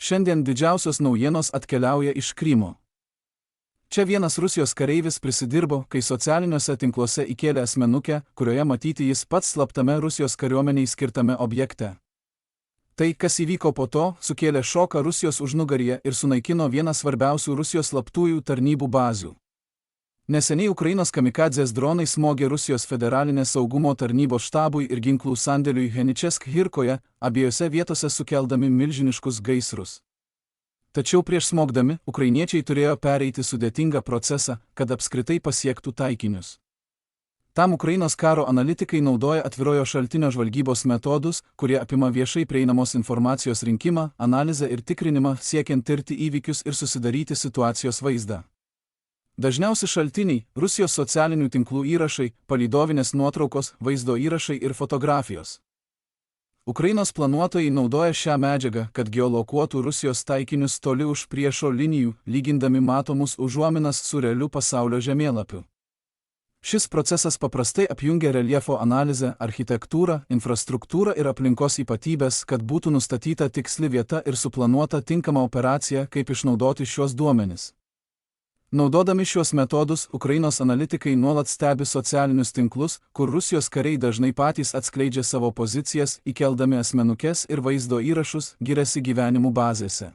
Šiandien didžiausios naujienos atkeliauja iš Krymo. Čia vienas Rusijos kareivis prisidirbo, kai socialiniuose tinkluose įkėlė asmenukę, kurioje matyti jis pats slaptame Rusijos kariuomeniai skirtame objekte. Tai, kas įvyko po to, sukėlė šoką Rusijos užnugaryje ir sunaikino vieną svarbiausių Rusijos slaptųjų tarnybų bazių. Neseniai Ukrainos kamikadzės dronai smogė Rusijos federalinės saugumo tarnybos štabui ir ginklų sandėliui Heničesk-Hirkoje, abiejose vietose sukeldami milžiniškus gaisrus. Tačiau prieš smogdami, ukrainiečiai turėjo pereiti sudėtingą procesą, kad apskritai pasiektų taikinius. Tam Ukrainos karo analitikai naudoja atvirojo šaltinio žvalgybos metodus, kurie apima viešai prieinamos informacijos rinkimą, analizę ir tikrinimą, siekiant tirti įvykius ir susidaryti situacijos vaizdą. Dažniausi šaltiniai – Rusijos socialinių tinklų įrašai, palydovinės nuotraukos, vaizdo įrašai ir fotografijos. Ukrainos planuotojai naudoja šią medžiagą, kad geolokuotų Rusijos taikinius toli už priešo linijų, lygindami matomus užuominas su realiu pasaulio žemėlapiu. Šis procesas paprastai apjungia reljefo analizę, architektūrą, infrastruktūrą ir aplinkos ypatybės, kad būtų nustatyta tiksli vieta ir suplanuota tinkama operacija, kaip išnaudoti šios duomenis. Naudodami šios metodus, Ukrainos analitikai nuolat stebi socialinius tinklus, kur Rusijos kariai dažnai patys atskleidžia savo pozicijas, įkeldami asmenukes ir vaizdo įrašus, giriasi gyvenimu bazėse.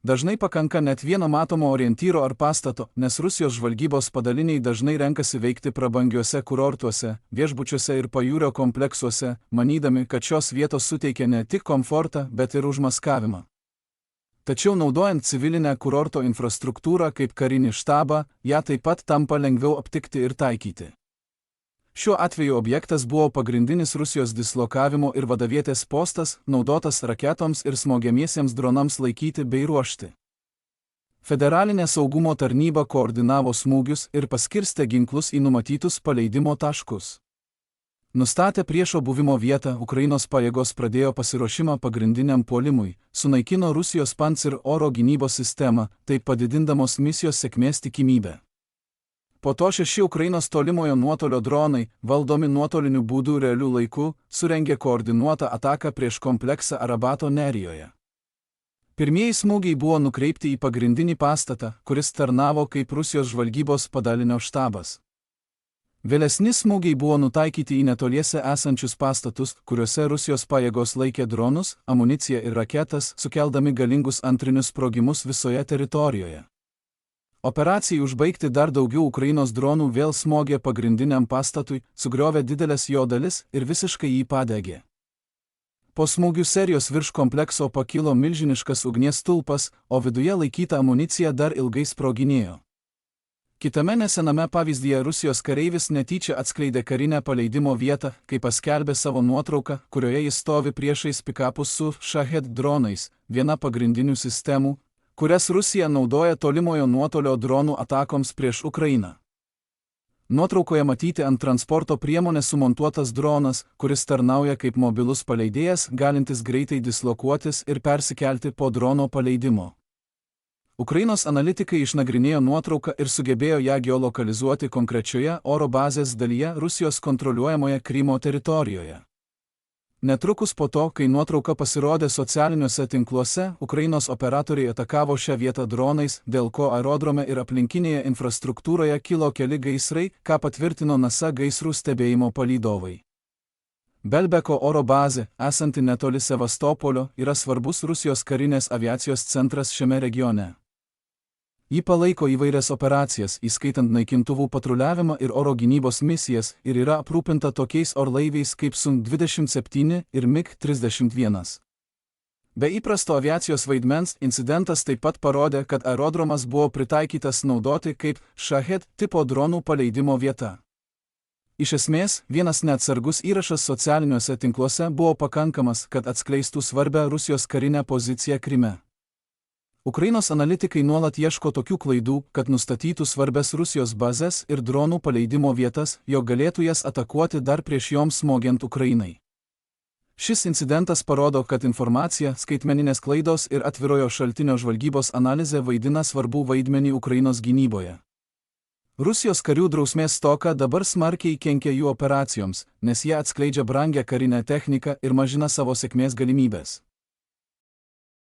Dažnai pakanka net vieno matomo orientyro ar pastato, nes Rusijos žvalgybos padaliniai dažnai renkasi veikti prabangiuose kurortuose, viešbučiuose ir pajūrio kompleksuose, manydami, kad šios vietos suteikia ne tik komfortą, bet ir užmaskavimą. Tačiau naudojant civilinę kurorto infrastruktūrą kaip karinį štabą, ją taip pat tampa lengviau aptikti ir taikyti. Šiuo atveju objektas buvo pagrindinis Rusijos dislokavimo ir vadavietės postas, naudotas raketoms ir smogiamiesiems dronams laikyti bei ruošti. Federalinė saugumo tarnyba koordinavo smūgius ir paskirstė ginklus į numatytus paleidimo taškus. Nustatę priešo buvimo vietą, Ukrainos pajėgos pradėjo pasiruošimą pagrindiniam puolimui, sunaikino Rusijos Pantsir oro gynybos sistemą, taip padidindamos misijos sėkmės tikimybę. Po to 6 Ukrainos tolimojo nuotolio dronai, valdomi nuotoliniu būdu realiu laiku, surengė koordinuotą ataką prieš kompleksą Arabato Nerijoje. Pirmieji smūgiai buvo nukreipti į pagrindinį pastatą, kuris tarnavo kaip Rusijos žvalgybos padalinio štabas. Vėlesni smūgiai buvo nutaikyti į netoliese esančius pastatus, kuriuose Rusijos pajėgos laikė dronus, amuniciją ir raketas, sukeldami galingus antrinius sprogimus visoje teritorijoje. Operacijai užbaigti dar daugiau Ukrainos dronų vėl smogė pagrindiniam pastatui, sugriovė didelės jo dalis ir visiškai jį padegė. Po smūgių serijos virš komplekso pakilo milžiniškas ugnies stulpas, o viduje laikyta amunicija dar ilgai sproginėjo. Kitame nesename pavyzdyje Rusijos kareivis netyčia atskleidė karinę paleidimo vietą, kai paskelbė savo nuotrauką, kurioje jis stovi priešais pikapus su Shahed dronais, viena pagrindinių sistemų, kurias Rusija naudoja tolimojo nuotolio dronų atakoms prieš Ukrainą. Nuotraukoje matyti ant transporto priemonės sumontuotas dronas, kuris tarnauja kaip mobilus paleidėjas, galintis greitai dislokuotis ir persikelti po drono paleidimo. Ukrainos analitikai išnagrinėjo nuotrauką ir sugebėjo ją geolokalizuoti konkrečioje oro bazės dalyje Rusijos kontroliuojamoje Krymo teritorijoje. Netrukus po to, kai nuotrauka pasirodė socialiniuose tinkluose, Ukrainos operatoriai atakavo šią vietą dronais, dėl ko aerodrome ir aplinkinėje infrastruktūroje kilo keli gaisrai, ką patvirtino NASA gaisrų stebėjimo palydovai. Belbeko oro bazė, esanti netoli Sevastopolio, yra svarbus Rusijos karinės aviacijos centras šiame regione. Ji palaiko įvairias operacijas, įskaitant naikintuvų patruliavimą ir oro gynybos misijas, ir yra aprūpinta tokiais orlaiviais kaip Su-27 ir MiG-31. Be įprasto aviacijos vaidmens, incidentas taip pat parodė, kad aerodromas buvo pritaikytas naudoti kaip Shahed tipo dronų paleidimo vieta. Iš esmės, vienas neatsargus įrašas socialiniuose tinkluose buvo pakankamas, kad atskleistų svarbią Rusijos karinę poziciją Kryme. Ukrainos analitikai nuolat ieško tokių klaidų, kad nustatytų svarbias Rusijos bazes ir dronų paleidimo vietas, jog galėtų jas atakuoti dar prieš joms smogiant Ukrainai. Šis incidentas parodo, kad informacija, skaitmeninės klaidos ir atvirojo šaltinio žvalgybos analizė vaidina svarbų vaidmenį Ukrainos gynyboje. Rusijos karių drausmės stoka dabar smarkiai kenkia jų operacijoms, nes jie atskleidžia brangią karinę techniką ir mažina savo sėkmės galimybės.